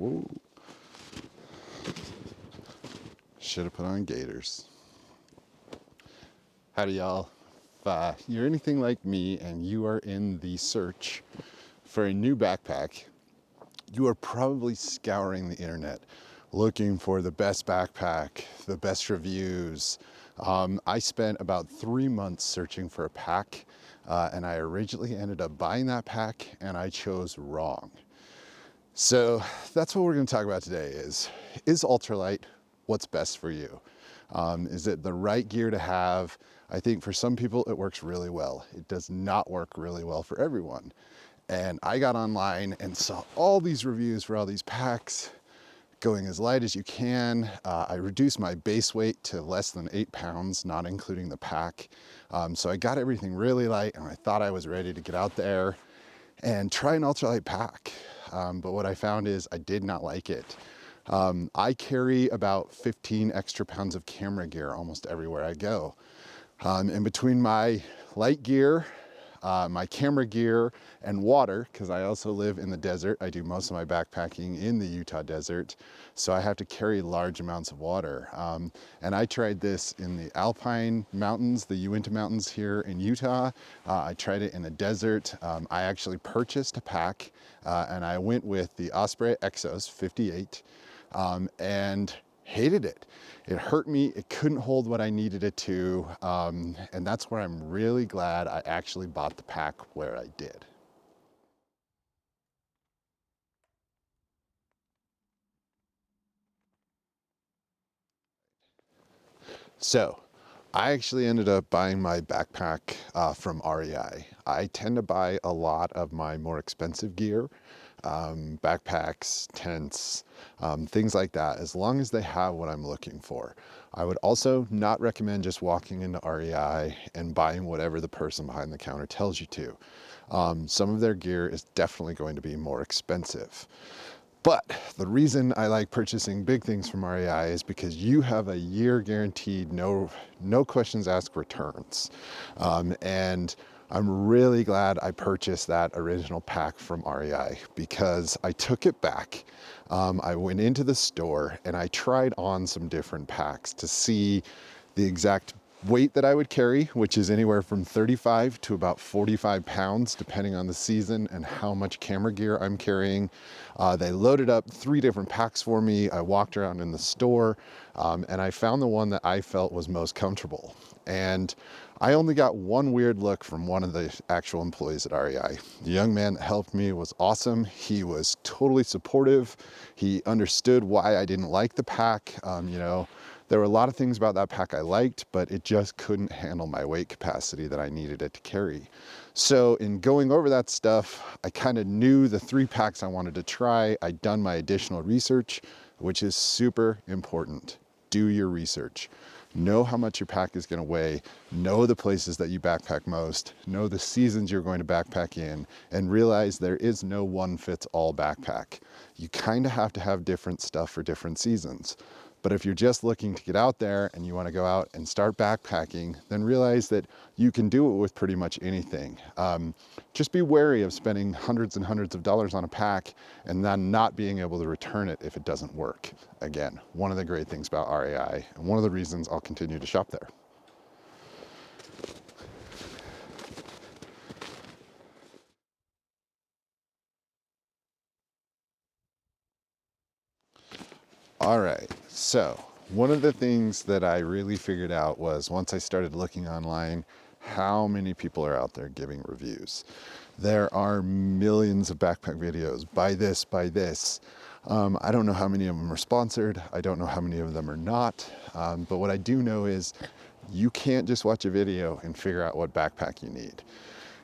Whoa. Should have put on gaiters. Howdy y'all. If you're anything like me and you are in the search for a new backpack, you are probably scouring the internet looking for the best backpack, the best reviews. I spent about 3 months searching for a pack and I originally ended up buying that pack and I chose wrong. So that's what we're going to talk about today is ultralight what's best for you? Is it the right gear to have? I think for some people it works really well. It does not work really well for everyone. And I got online and saw all these reviews for all these packs going as light as you can. I reduced my base weight to less than 8 pounds, not including the pack. So I got everything really light and I thought I was ready to get out there and try an ultralight pack. But what I found is I did not like it. I carry about 15 extra pounds of camera gear almost everywhere I go. In between my light gear, my camera gear, and water, because I also live in the desert. I do most of my backpacking in the Utah desert, so I have to carry large amounts of water. And I tried this in the Alpine Mountains, the Uinta Mountains here in Utah. I tried it in the desert. I actually purchased a pack, and I went with the Osprey Exos 58, and hated it. It hurt me. It couldn't hold what I needed it to. And that's where I'm really glad I actually bought the pack where I did. So I actually ended up buying my backpack from REI. I tend to buy a lot of my more expensive gear, backpacks, tents, things like that, as long as they have what I'm looking for. I would also not recommend just walking into REI and buying whatever the person behind the counter tells you to. Some of their gear is definitely going to be more expensive. But the reason I like purchasing big things from REI is because you have a year guaranteed, no questions asked returns. And I'm really glad I purchased that original pack from REI because I took it back. I went into the store and I tried on some different packs to see the exact weight that I would carry, which is anywhere from 35 to about 45 pounds, depending on the season and how much camera gear I'm carrying. They loaded up 3 different packs for me. I walked around in the store and I found the one that I felt was most comfortable. And I only got one weird look from one of the actual employees at REI. The young man that helped me was awesome. He was totally supportive. He understood why I didn't like the pack. There were a lot of things about that pack I liked, but it just couldn't handle my weight capacity that I needed it to carry. So in going over that stuff, I kind of knew the 3 packs I wanted to try. I'd done my additional research, which is super important. Do your research. Know how much your pack is going to weigh, know the places that you backpack most, know the seasons you're going to backpack in, and realize there is no one-fits-all backpack. You kind of have to have different stuff for different seasons. But if you're just looking to get out there and you want to go out and start backpacking, then realize that you can do it with pretty much anything. Just be wary of spending hundreds and hundreds of dollars on a pack and then not being able to return it if it doesn't work. Again, one of the great things about REI and one of the reasons I'll continue to shop there. All right, so one of the things that I really figured out was once I started looking online, how many people are out there giving reviews. There are millions of backpack videos, buy this, buy this. I don't know how many of them are sponsored. I don't know how many of them are not. But what I do know is you can't just watch a video and figure out what backpack you need.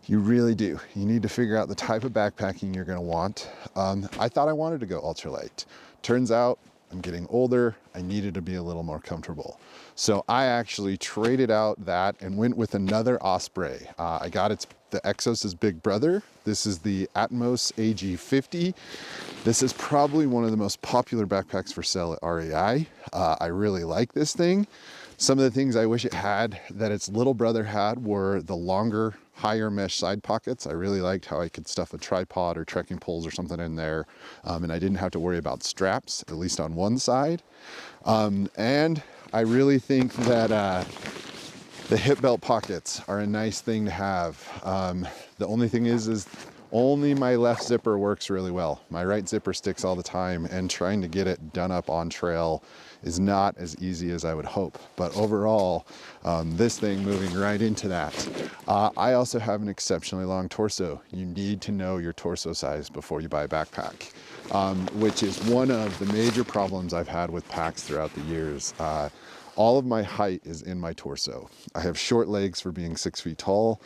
You really do. You need to figure out the type of backpacking you're gonna want. I thought I wanted to go ultralight. Turns out I'm getting older, I needed to be a little more comfortable. So I actually traded out that and went with another Osprey. I got the Exos' big brother. This is the Atmos AG50. This is probably one of the most popular backpacks for sale at REI. I really like this thing Some of the things I wish it had that its little brother had were the longer, higher mesh side pockets. I really liked how I could stuff a tripod or trekking poles or something in there, and I didn't have to worry about straps, at least on one side. And I really think that the hip belt pockets are a nice thing to have. The only thing is only my left zipper works really well. My right zipper sticks all the time, and trying to get it done up on trail is not as easy as I would hope. But overall, this thing moving right into that. I also have an exceptionally long torso. You need to know your torso size before you buy a backpack, which is one of the major problems I've had with packs throughout the years. All of my height is in my torso. I have short legs for being 6 feet tall,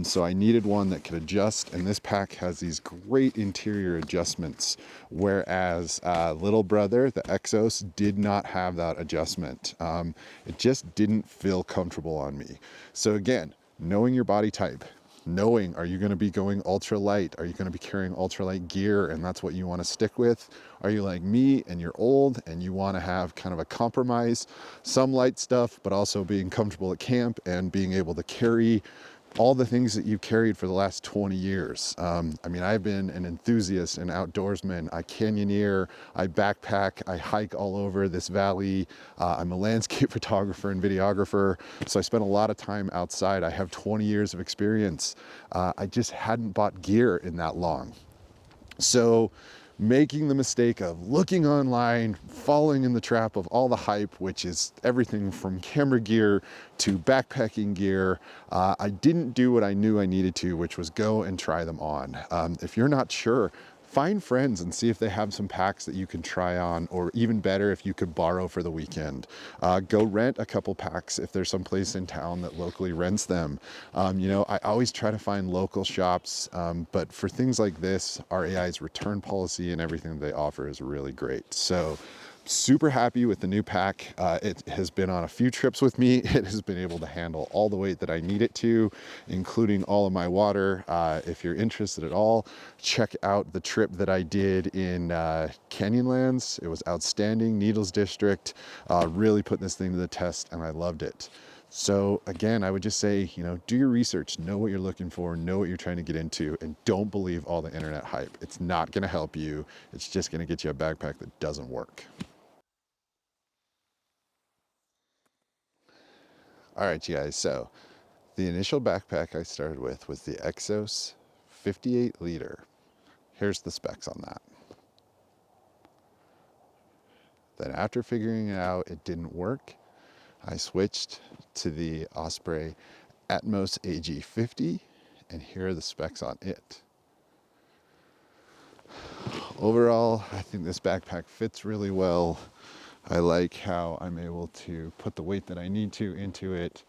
so I needed one that could adjust, and this pack has these great interior adjustments, whereas little brother, the Exos, did not have that adjustment. It just didn't feel comfortable on me. So again, knowing your body type, knowing, are you going to be going ultralight? Are you going to be carrying ultralight gear and that's what you want to stick with? Are you like me and you're old and you want to have kind of a compromise, some light stuff, but also being comfortable at camp and being able to carry all the things that you've carried for the last 20 years. I mean, I've been an enthusiast, an outdoorsman. I canyoneer, I backpack, I hike all over this valley. I'm a landscape photographer and videographer, so I spent a lot of time outside. I have 20 years of experience. I just hadn't bought gear in that long. So making the mistake of looking online, falling in the trap of all the hype, which is everything from camera gear to backpacking gear, I didn't do what I knew I needed to, which was go and try them on. If you're not sure, find friends and see if they have some packs that you can try on, or even better, if you could borrow for the weekend. Go rent a couple packs if there's some place in town that locally rents them. You know, I always try to find local shops, but for things like this, RAI's return policy and everything that they offer is really great. So super happy with the new pack. It has been on a few trips with me. It has been able to handle all the weight that I need it to, including all of my water. If you're interested at all, check out the trip that I did in Canyonlands. It was outstanding. Needles District, really put this thing to the test, and I loved it. So again, I would just say, you know, do your research, know what you're looking for, know what you're trying to get into, and don't believe all the internet hype. It's not going to help you. It's just going to get you a backpack that doesn't work. All right, you guys, so the initial backpack I started with was the Exos 58 liter. Here's the specs on that. Then after figuring it out, it didn't work. I switched to the Osprey Atmos AG50, and here are the specs on it. Overall, I think this backpack fits really well. I like how I'm able to put the weight that I need to into it.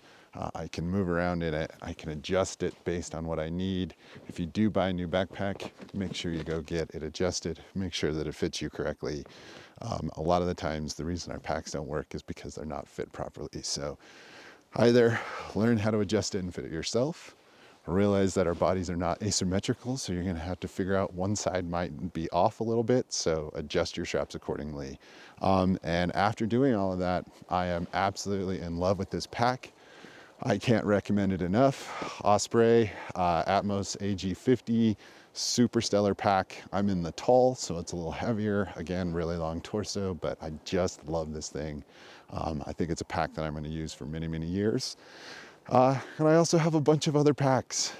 I can move around in it. I can adjust it based on what I need. If you do buy a new backpack, make sure you go get it adjusted. Make sure that it fits you correctly. A lot of the times, the reason our packs don't work is because they're not fit properly. So either learn how to adjust it and fit it yourself, realize that our bodies are not asymmetrical, so you're going to have to figure out one side might be off a little bit, so adjust your straps accordingly. And after doing all of that, I am absolutely in love with this pack. I can't recommend it enough. Osprey Atmos AG50, super stellar pack. I'm in the tall, so it's a little heavier. Again, really long torso, but I just love this thing. I think it's a pack that I'm going to use for many, many years. And I also have a bunch of other packs,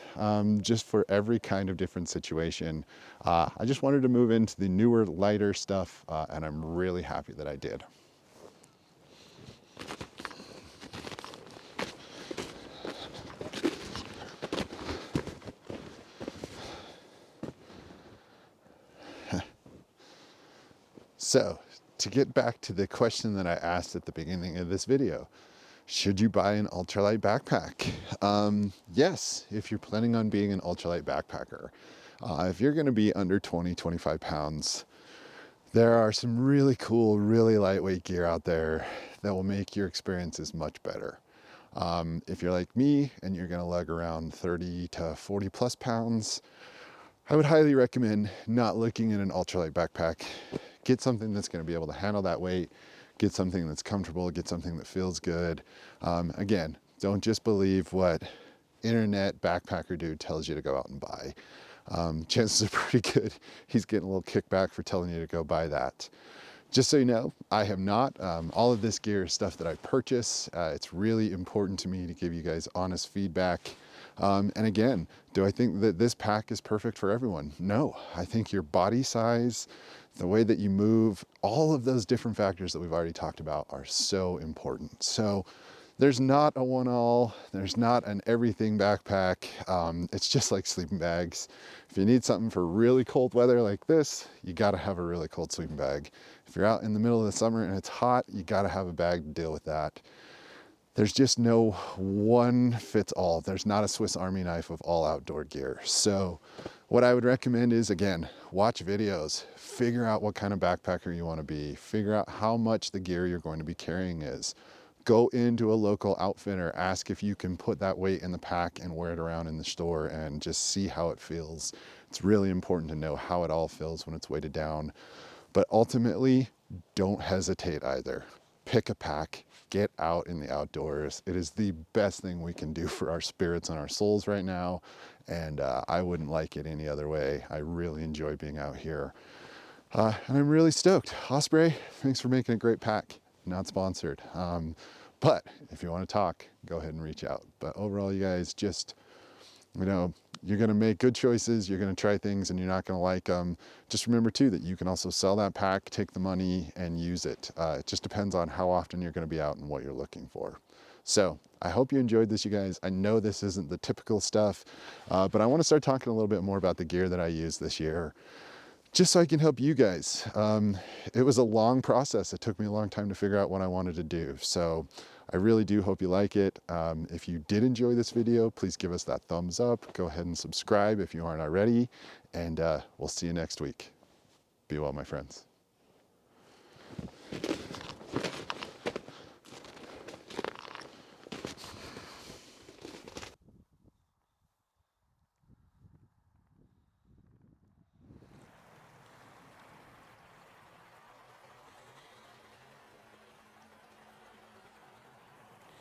just for every kind of different situation. I just wanted to move into the newer, lighter stuff, and I'm really happy that I did. So, to get back to the question that I asked at the beginning of this video, should you buy an ultralight backpack? Yes, if you're planning on being an ultralight backpacker. If you're going to be under 20, 25 pounds, there are some really cool, really lightweight gear out there that will make your experiences much better. If you're like me and you're going to lug around 30 to 40 plus pounds, I would highly recommend not looking at an ultralight backpack. Get something that's going to be able to handle that weight, get something that's comfortable, get something that feels good. Again, don't just believe what internet backpacker dude tells you to go out and buy. Chances are pretty good he's getting a little kickback for telling you to go buy that. Just so you know, I have not. All of this gear is stuff that I purchase. It's really important to me to give you guys honest feedback. And again, do I think that this pack is perfect for everyone? No, I think your body size, the way that you move, all of those different factors that we've already talked about are so important. So there's not a one-all, there's not an everything backpack. It's just like sleeping bags. If you need something for really cold weather like this, you gotta have a really cold sleeping bag. If you're out in the middle of the summer and it's hot, you gotta have a bag to deal with that. There's just no one fits all. There's not a Swiss Army knife of all outdoor gear. So what I would recommend is, again, watch videos, figure out what kind of backpacker you wanna be, figure out how much the gear you're going to be carrying is. Go into a local outfitter, ask if you can put that weight in the pack and wear it around in the store and just see how it feels. It's really important to know how it all feels when it's weighted down. But ultimately, don't hesitate either. Pick a pack, get out in the outdoors. It is the best thing we can do for our spirits and our souls right now. And I wouldn't like it any other way. I really enjoy being out here. And I'm really stoked. Osprey, thanks for making a great pack. Not sponsored. But if you want to talk, go ahead and reach out. But overall, you guys, just, you know, you're going to make good choices. You're going to try things and you're not going to like them. Just remember too, that you can also sell that pack, take the money and use it. It just depends on how often you're going to be out and what you're looking for. So I hope you enjoyed this, you guys. I know this isn't the typical stuff, but I want to start talking a little bit more about the gear that I use this year, just so I can help you guys. It was a long process. It took me a long time to figure out what I wanted to do. So I really do hope you like it. If you did enjoy this video, please give us that thumbs up. Go ahead and subscribe if you aren't already. And we'll see you next week. Be well, my friends.